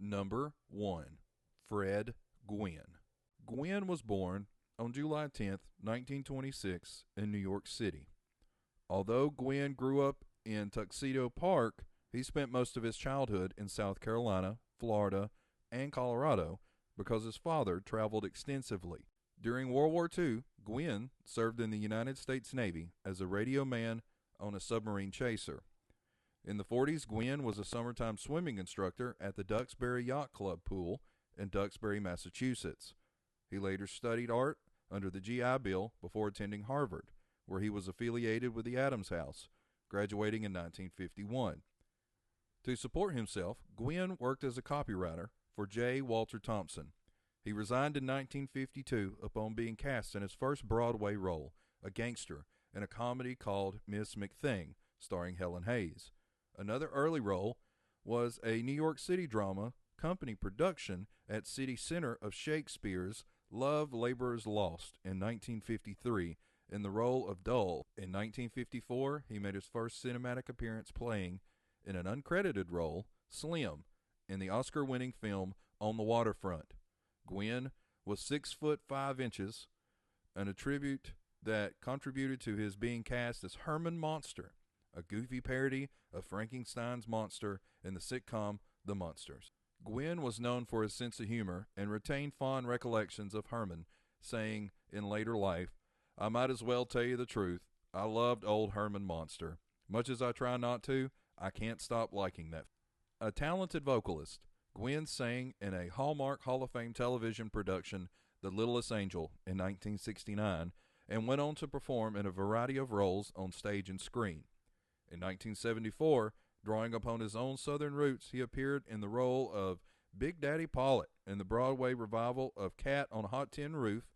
Number 1. Fred Gwynne. Gwynne was born on July 10th, 1926 in New York City. Although Gwynne grew up in Tuxedo Park, he spent most of his childhood in South Carolina, Florida, and Colorado because his father traveled extensively. During World War II, Gwynne served in the United States Navy as a radio man on a submarine chaser. In the 40s, Gwynne was a summertime swimming instructor at the Duxbury Yacht Club pool in Duxbury, Massachusetts. He later studied art under the GI Bill before attending Harvard, where he was affiliated with the Adams House, graduating in 1951. To support himself, Gwynne worked as a copywriter for J. Walter Thompson. He resigned in 1952 upon being cast in his first Broadway role, a gangster, in a comedy called Miss McThing, starring Helen Hayes. Another early role was a New York City drama company production at City Center of Shakespeare's Love, Laborers Lost in 1953 in the role of Dull. In 1954, he made his first cinematic appearance playing, in an uncredited role, Slim, in the Oscar-winning film On the Waterfront. Gwynne was 6'5", an attribute that contributed to his being cast as Herman Monster, a goofy parody of Frankenstein's monster in the sitcom The Monsters. Gwynne was known for his sense of humor and retained fond recollections of Herman, saying in later life, "I might as well tell you the truth. I loved old Herman Monster. Much as I try not to, I can't stop liking that." A talented vocalist, Gwynne sang in a Hallmark Hall of Fame television production, The Littlest Angel, in 1969, and went on to perform in a variety of roles on stage and screen. In 1974, drawing upon his own Southern roots, he appeared in the role of Big Daddy Pollitt in the Broadway revival of Cat on a Hot Tin Roof.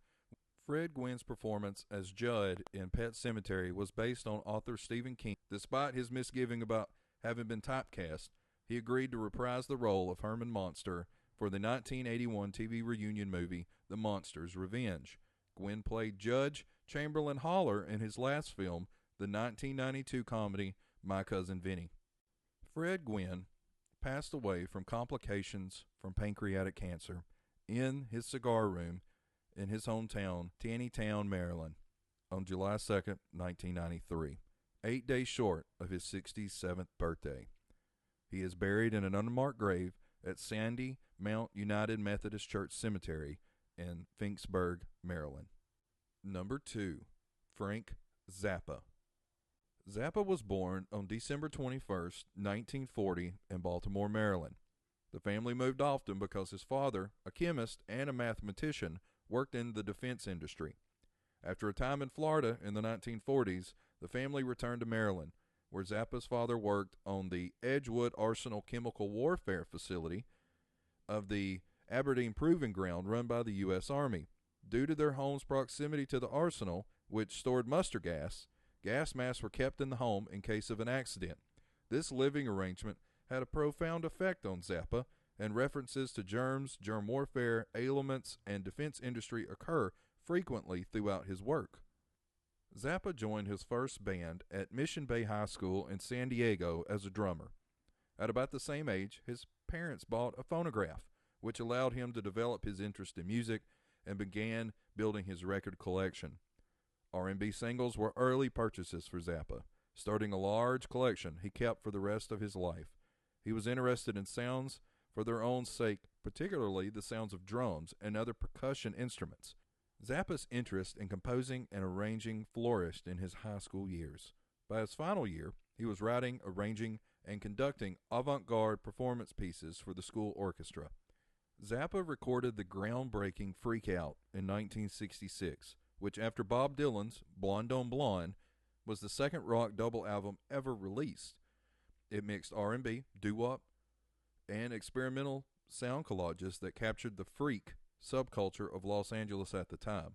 Fred Gwynne's performance as Judd in Pet Sematary was based on author Stephen King. Despite his misgiving about having been typecast, he agreed to reprise the role of Herman Monster for the 1981 TV reunion movie The Monster's Revenge. Gwynne played Judge Chamberlain Holler in his last film, the 1992 comedy My Cousin Vinny. Fred Gwynne passed away from complications from pancreatic cancer in his cigar room in his hometown, Taneytown, Maryland, on July 2nd, 1993, 8 days short of his 67th birthday. He is buried in an unmarked grave at Sandy Mount United Methodist Church Cemetery in Finksburg, Maryland. Number 2. Frank Zappa. Zappa was born on December 21st, 1940 in Baltimore, Maryland. The family moved often because his father, a chemist and a mathematician, worked in the defense industry. After a time in Florida in the 1940s, the family returned to Maryland, where Zappa's father worked on the Edgewood Arsenal Chemical Warfare Facility of the Aberdeen Proving Ground run by the U.S. Army. Due to their home's proximity to the arsenal, which stored mustard gas, gas masks were kept in the home in case of an accident. This living arrangement had a profound effect on Zappa, and references to germs, germ warfare, ailments, and defense industry occur frequently throughout his work. Zappa joined his first band at Mission Bay High School in San Diego as a drummer. At about the same age, his parents bought a phonograph, which allowed him to develop his interest in music and began building his record collection. R&B singles were early purchases for Zappa, starting a large collection he kept for the rest of his life. He was interested in sounds for their own sake, particularly the sounds of drums and other percussion instruments. Zappa's interest in composing and arranging flourished in his high school years. By his final year, he was writing, arranging, and conducting avant-garde performance pieces for the school orchestra. Zappa recorded the groundbreaking Freak Out in 1966, which after Bob Dylan's Blonde on Blonde was the second rock double album ever released. It mixed R&B, doo-wop, and experimental sound collages that captured the freak subculture of Los Angeles at the time.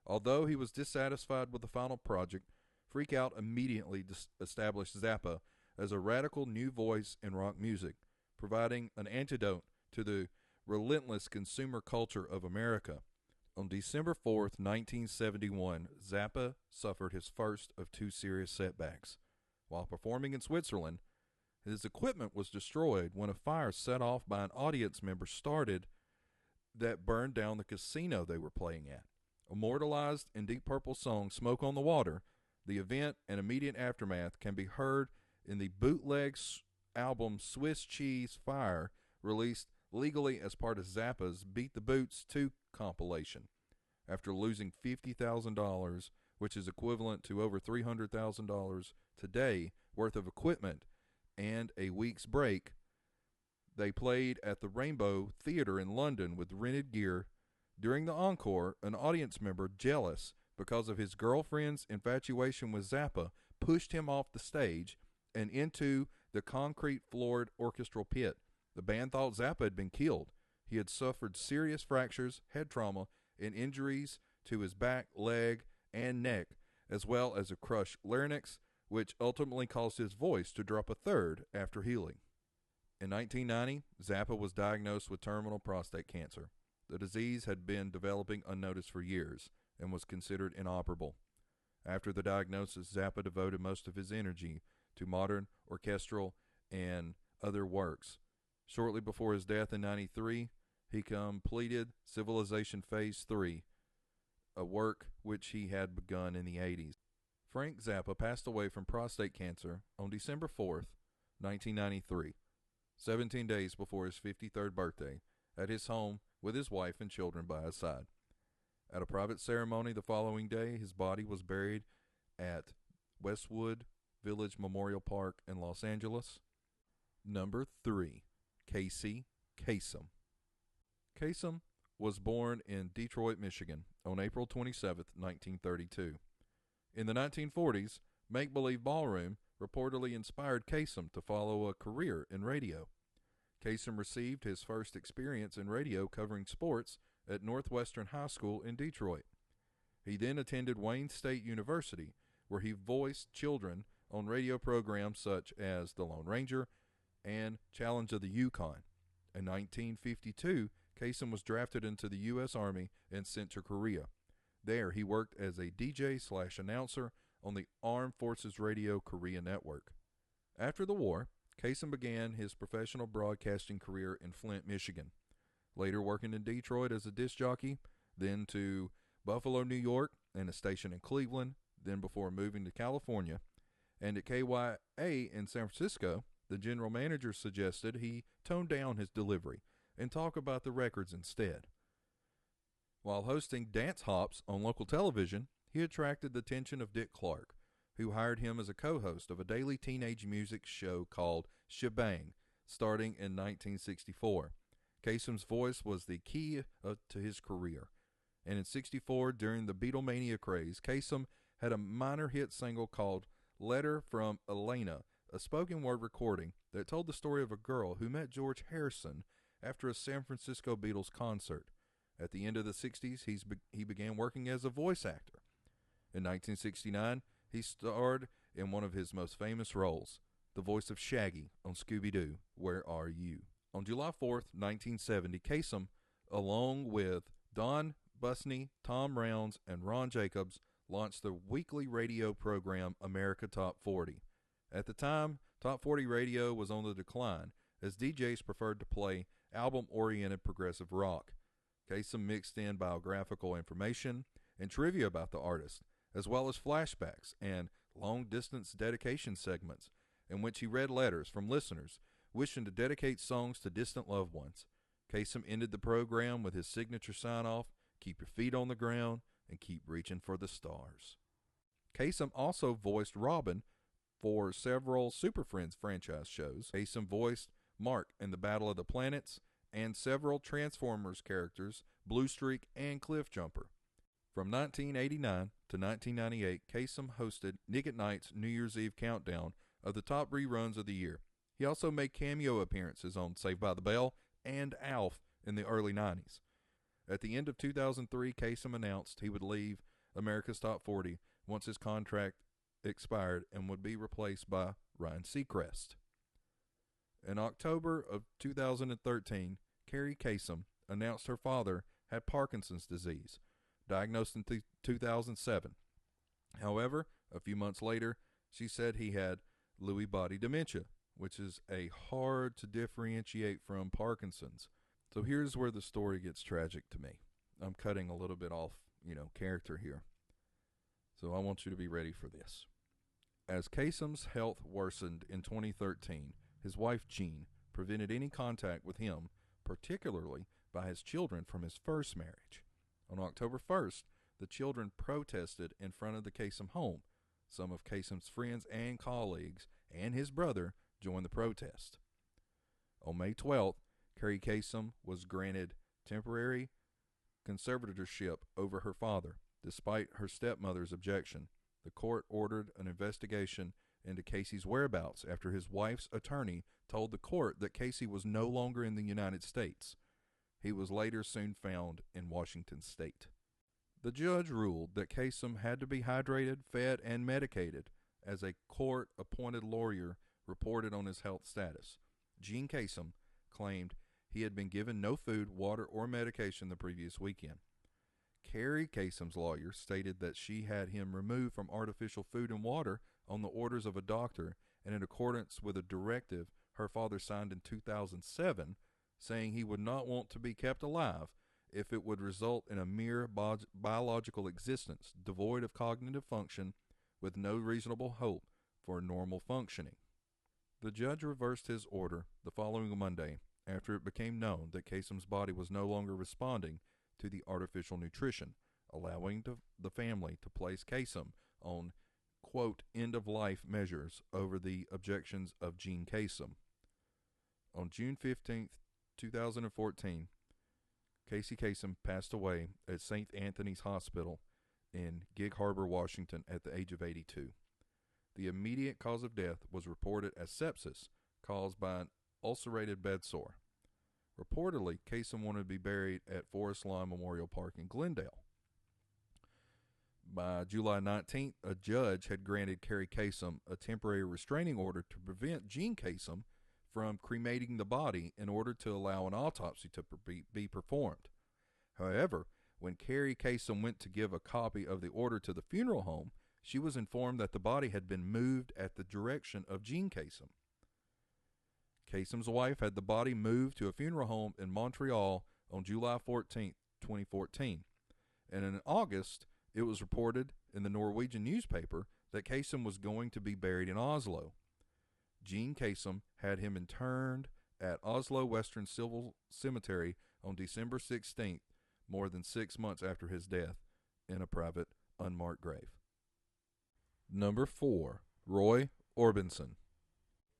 Although he was dissatisfied with the final project, Freak Out immediately established Zappa as a radical new voice in rock music, providing an antidote to the relentless consumer culture of America. On December 4th, 1971, Zappa suffered his first of two serious setbacks. While performing in Switzerland, His equipment was destroyed when a fire set off by an audience member started that burned down the casino they were playing at. Immortalized in Deep Purple's song Smoke on the Water, the event and immediate aftermath can be heard in the bootleg album Swiss Cheese Fire, released legally as part of Zappa's Beat the Boots 2 compilation. After losing $50,000, which is equivalent to over $300,000 today, worth of equipment and a week's break, they played at the Rainbow Theatre in London with rented gear. During the encore, an audience member, jealous because of his girlfriend's infatuation with Zappa, pushed him off the stage and into the concrete-floored orchestral pit. The band thought Zappa had been killed. He had suffered serious fractures, head trauma, and injuries to his back, leg, and neck, as well as a crushed larynx, which ultimately caused his voice to drop a third after healing. In 1990, Zappa was diagnosed with terminal prostate cancer. The disease had been developing unnoticed for years and was considered inoperable. After the diagnosis, Zappa devoted most of his energy to modern orchestral and other works. Shortly before his death in 1993, he completed Civilization Phase 3, a work which he had begun in the 80s. Frank Zappa passed away from prostate cancer on December 4th, 1993, 17 days before his 53rd birthday, at his home with his wife and children by his side. At a private ceremony the following day, his body was buried at Westwood Village Memorial Park in Los Angeles. Number 3, Kasem. Kasem was born in Detroit, Michigan on April 27, 1932. In the 1940s, Make-Believe Ballroom reportedly inspired Kasem to follow a career in radio. Kasem received his first experience in radio covering sports at Northwestern High School in Detroit. He then attended Wayne State University, where he voiced children on radio programs such as The Lone Ranger and Challenge of the Yukon. In 1952, Kasem was drafted into the U.S. Army and sent to Korea. There, he worked as a DJ/announcer on the Armed Forces Radio Korea network. After the war, Kasem began his professional broadcasting career in Flint, Michigan, later working in Detroit as a disc jockey, then to Buffalo, New York, and a station in Cleveland, then before moving to California. And at KYA in San Francisco, the general manager suggested he tone down his delivery and talk about the records instead. While hosting Dance Hops on local television, he attracted the attention of Dick Clark, who hired him as a co-host of a daily teenage music show called Shebang, starting in 1964. Kasem's voice was the key to his career, and in 1964, during the Beatlemania craze, Kasem had a minor hit single called Letter from Elena, a spoken word recording that told the story of a girl who met George Harrison after a San Francisco Beatles concert. At the end of the 60s, he began working as a voice actor. In 1969, he starred in one of his most famous roles, the voice of Shaggy on Scooby-Doo, Where Are You? On July 4th, 1970, Kasem, along with Don Busney, Tom Rounds, and Ron Jacobs, launched the weekly radio program America Top 40. At the time, Top 40 radio was on the decline, as DJs preferred to play album-oriented progressive rock. Kasem mixed in biographical information and trivia about the artist, as well as flashbacks and long-distance dedication segments in which he read letters from listeners wishing to dedicate songs to distant loved ones. Kasem ended the program with his signature sign-off, "Keep your feet on the ground and keep reaching for the stars." Kasem also voiced Robin for several Super Friends franchise shows. Kasem voiced Mark in the Battle of the Planets and several Transformers characters, Blue Streak and Cliff Jumper. From 1989 to 1998, Kasem hosted Nick at Night's New Year's Eve countdown of the top reruns of the year. He also made cameo appearances on Saved by the Bell and Alf in the early 90s. At the end of 2003, Kasem announced he would leave America's Top 40 once his contract expired and would be replaced by Ryan Seacrest. In October of 2013, Carrie Kasem announced her father had Parkinson's disease, diagnosed in 2007. However, a few months later, she said he had Lewy body dementia, which is a hard to differentiate from Parkinson's. So here's where the story gets tragic to me. I'm cutting a little bit off, character here. So I want you to be ready for this. As Kasem's health worsened in 2013, his wife Jean prevented any contact with him, particularly by his children from his first marriage. On October 1st, the children protested in front of the Kasem home. Some of Kasem's friends and colleagues and his brother joined the protest. On May 12th, Carrie Kasem was granted temporary conservatorship over her father, despite her stepmother's objection. The court ordered an investigation into Casey's whereabouts after his wife's attorney told the court that Casey was no longer in the United States. He was later soon found in Washington state. The judge ruled that Kasem had to be hydrated, fed, and medicated, as a court-appointed lawyer reported on his health status. Gene Kasem claimed he had been given no food, water, or medication the previous weekend. Carrie Kasem's lawyer stated that she had him removed from artificial food and water on the orders of a doctor and in accordance with a directive her father signed in 2007, saying he would not want to be kept alive if it would result in a mere biological existence devoid of cognitive function with no reasonable hope for normal functioning. The judge reversed his order the following Monday after it became known that Kasem's body was no longer responding to the artificial nutrition, allowing the family to place Kasem on, quote, end-of-life measures over the objections of Gene Kasem. On June 15th, 2014, Casey Kasem passed away at St. Anthony's Hospital in Gig Harbor, Washington, at the age of 82. The immediate cause of death was reported as sepsis caused by an ulcerated bed sore. Reportedly, Kasem wanted to be buried at Forest Lawn Memorial Park in Glendale. By July 19th, a judge had granted Carrie Kasem a temporary restraining order to prevent Gene Kasem from cremating the body in order to allow an autopsy to be performed. However, when Carrie Kasem went to give a copy of the order to the funeral home, she was informed that the body had been moved at the direction of Gene Kasem. Kasem's wife had the body moved to a funeral home in Montreal on July 14, 2014. And in August, it was reported in the Norwegian newspaper that Kasem was going to be buried in Oslo. Gene Kasem had him interned at Oslo Western Civil Cemetery on December 16th, more than 6 months after his death, in a private, unmarked grave. Number 4. Roy Orbison.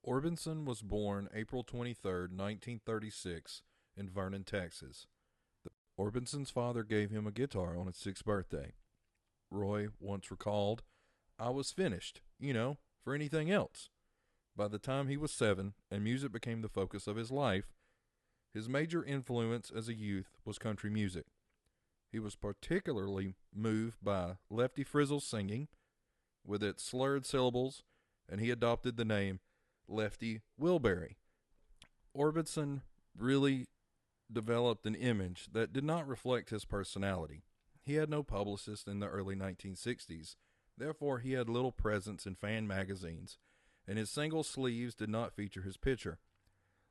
Orbison was born April 23, 1936, in Vernon, Texas. Orbison's father gave him a guitar on his 6th birthday. Roy once recalled, "I was finished, for anything else." By the time he was 7 and music became the focus of his life, his major influence as a youth was country music. He was particularly moved by Lefty Frizzle's singing, with its slurred syllables, and he adopted the name Lefty Wilbury. Orbison really developed an image that did not reflect his personality. He had no publicist in the early 1960s, therefore he had little presence in fan magazines, and his single sleeves did not feature his picture.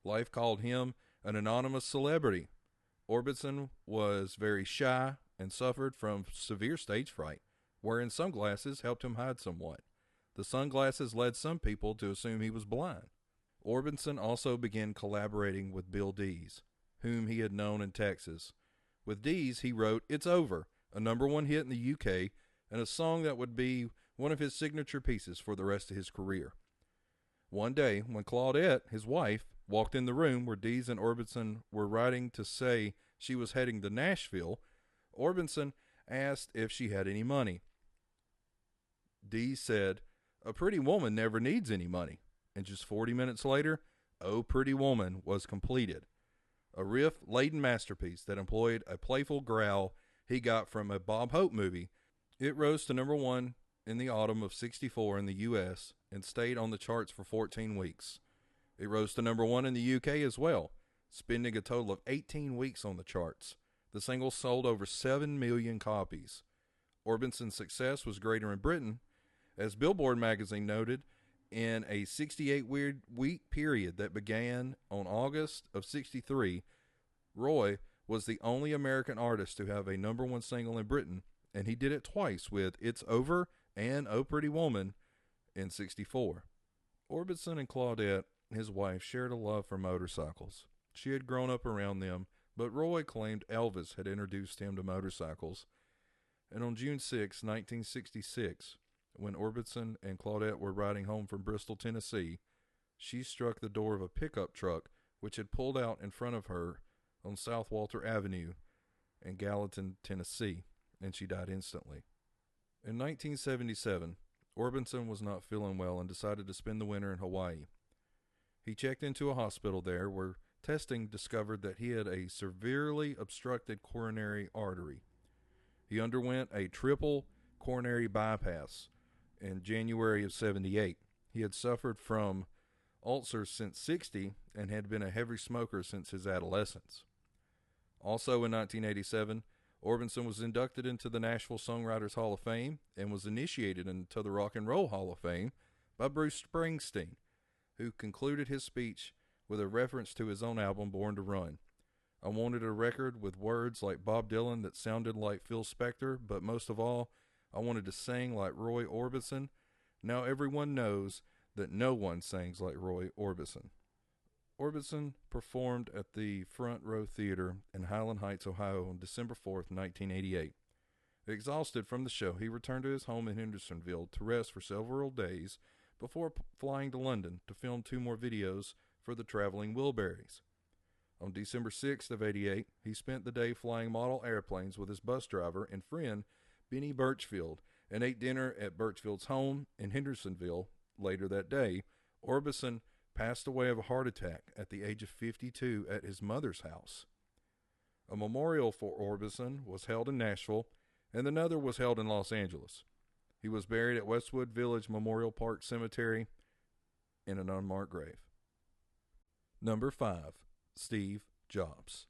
Life called him an anonymous celebrity. Orbison was very shy and suffered from severe stage fright, wherein sunglasses helped him hide somewhat. The sunglasses led some people to assume he was blind. Orbison also began collaborating with Bill Dees, whom he had known in Texas. With Dees, he wrote "It's Over," a #1 hit in the UK, and a song that would be one of his signature pieces for the rest of his career. One day, when Claudette, his wife, walked in the room where Dees and Orbison were writing to say she was heading to Nashville, Orbison asked if she had any money. Dees said, "A pretty woman never needs any money." And just 40 minutes later, "Oh Pretty Woman" was completed. A riff-laden masterpiece that employed a playful growl he got from a Bob Hope movie. It rose to #1 in the autumn of '64 in the U.S. and stayed on the charts for 14 weeks. It rose to #1 in the UK as well, spending a total of 18 weeks on the charts. The single sold over 7 million copies. Orbison's success was greater in Britain. As Billboard magazine noted, In a 68-week period that began on August of 63, Roy was the only American artist to have a number one single in Britain, and he did it twice with It's Over and Oh Pretty Woman in 64. Orbison and Claudette, his wife, shared a love for motorcycles. She had grown up around them, but Roy claimed Elvis had introduced him to motorcycles. And on June 6, 1966, when Orbison and Claudette were riding home from Bristol, Tennessee, she struck the door of a pickup truck which had pulled out in front of her on South Walter Avenue in Gallatin, Tennessee, and she died instantly. In 1977, Orbison was not feeling well and decided to spend the winter in Hawaii. He checked into a hospital there where testing discovered that he had a severely obstructed coronary artery. He underwent a triple coronary bypass in January of 78. He had suffered from ulcers since 60 and had been a heavy smoker since his adolescence. Also in 1987, Orbison was inducted into the Nashville Songwriters Hall of Fame and was initiated into the Rock and Roll Hall of Fame by Bruce Springsteen, who concluded his speech with a reference to his own album, Born to Run. I wanted a record with words like Bob Dylan that sounded like Phil Spector, but most of all, I wanted to sing like Roy Orbison. Now everyone knows that no one sings like Roy Orbison. Orbison performed at the Front Row Theater in Highland Heights, Ohio on December 4th, 1988. Exhausted from the show, he returned to his home in Hendersonville to rest for several days before flying to London to film 2 more videos for the Traveling Wilburys. On December 6th of 88, he spent the day flying model airplanes with his bus driver and friend Benny Birchfield and ate dinner at Birchfield's home in Hendersonville. Later that day, Orbison passed away of a heart attack at the age of 52 at his mother's house. A memorial for Orbison was held in Nashville, and another was held in Los Angeles. He was buried at Westwood Village Memorial Park Cemetery in an unmarked grave. Number 5. Steve Jobs.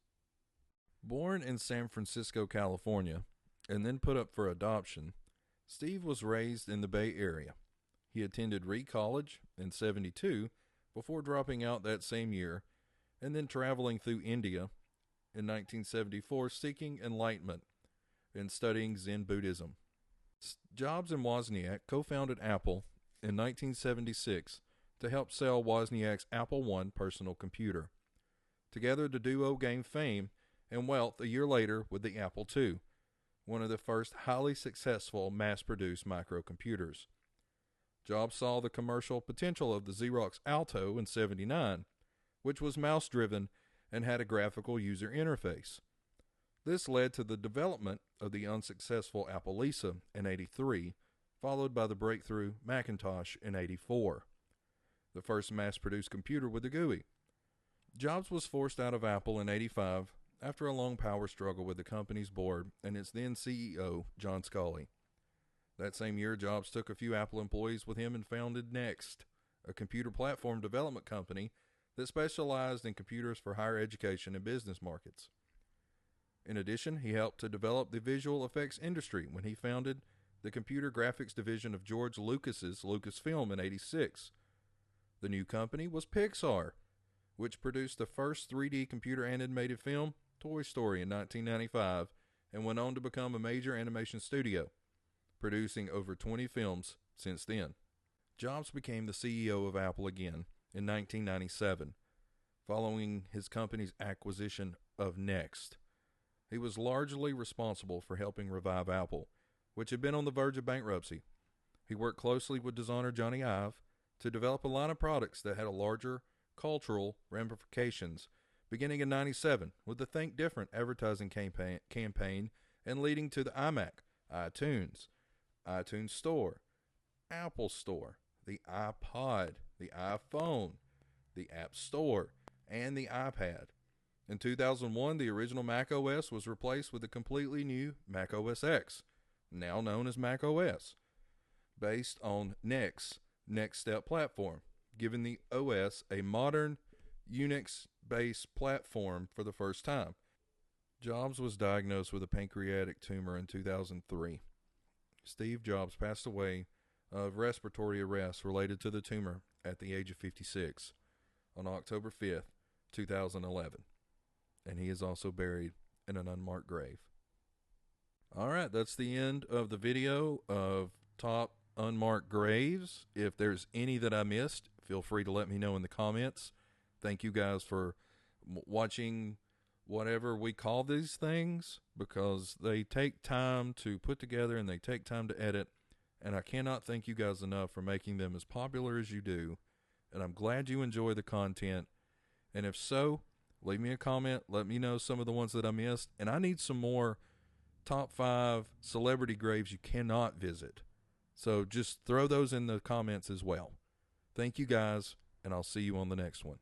Born in San Francisco, California, and then put up for adoption, Steve was raised in the Bay Area. He attended Reed College in 72 before dropping out that same year and then traveling through India in 1974 seeking enlightenment and studying Zen Buddhism. Jobs and Wozniak co-founded Apple in 1976 to help sell Wozniak's Apple I personal computer. Together, the duo gained fame and wealth a year later with the Apple II, one of the first highly successful mass-produced microcomputers. Jobs saw the commercial potential of the Xerox Alto in 79, which was mouse-driven and had a graphical user interface. This led to the development of the unsuccessful Apple Lisa in 83, followed by the breakthrough Macintosh in 84, the first mass-produced computer with a GUI. Jobs was forced out of Apple in 85 after a long power struggle with the company's board and its then CEO, John Sculley. That same year, Jobs took a few Apple employees with him and founded Next, a computer platform development company that specialized in computers for higher education and business markets. In addition, he helped to develop the visual effects industry when he founded the computer graphics division of George Lucas's Lucasfilm in 86. The new company was Pixar, which produced the first 3D computer animated film, Toy Story, in 1995, and went on to become a major animation studio, producing over 20 films since then. Jobs became the CEO of Apple again in 1997, following his company's acquisition of Next. He was largely responsible for helping revive Apple, which had been on the verge of bankruptcy. He worked closely with designer Johnny Ive to develop a line of products that had a larger cultural ramifications, beginning in 97 with the Think Different advertising campaign and leading to the iMac, iTunes, iTunes Store, Apple Store, the iPod, the iPhone, the App Store, and the iPad. In 2001, the original Mac OS was replaced with a completely new Mac OS X, now known as Mac OS, based on Next Step platform, giving the OS a modern Unix-based platform for the first time. Jobs was diagnosed with a pancreatic tumor in 2003. Steve Jobs passed away of respiratory arrest related to the tumor at the age of 56 on October 5th, 2011. And he is also buried in an unmarked grave. All right, that's the end of the video of top unmarked graves. If there's any that I missed, feel free to let me know in the comments. Thank you guys for watching whatever we call these things, because they take time to put together and they take time to edit, and I cannot thank you guys enough for making them as popular as you do, and I'm glad you enjoy the content. And if so, leave me a comment, let me know some of the ones that I missed, and I need some more top 5 celebrity graves you cannot visit, so just throw those in the comments as well. Thank you guys, and I'll see you on the next one.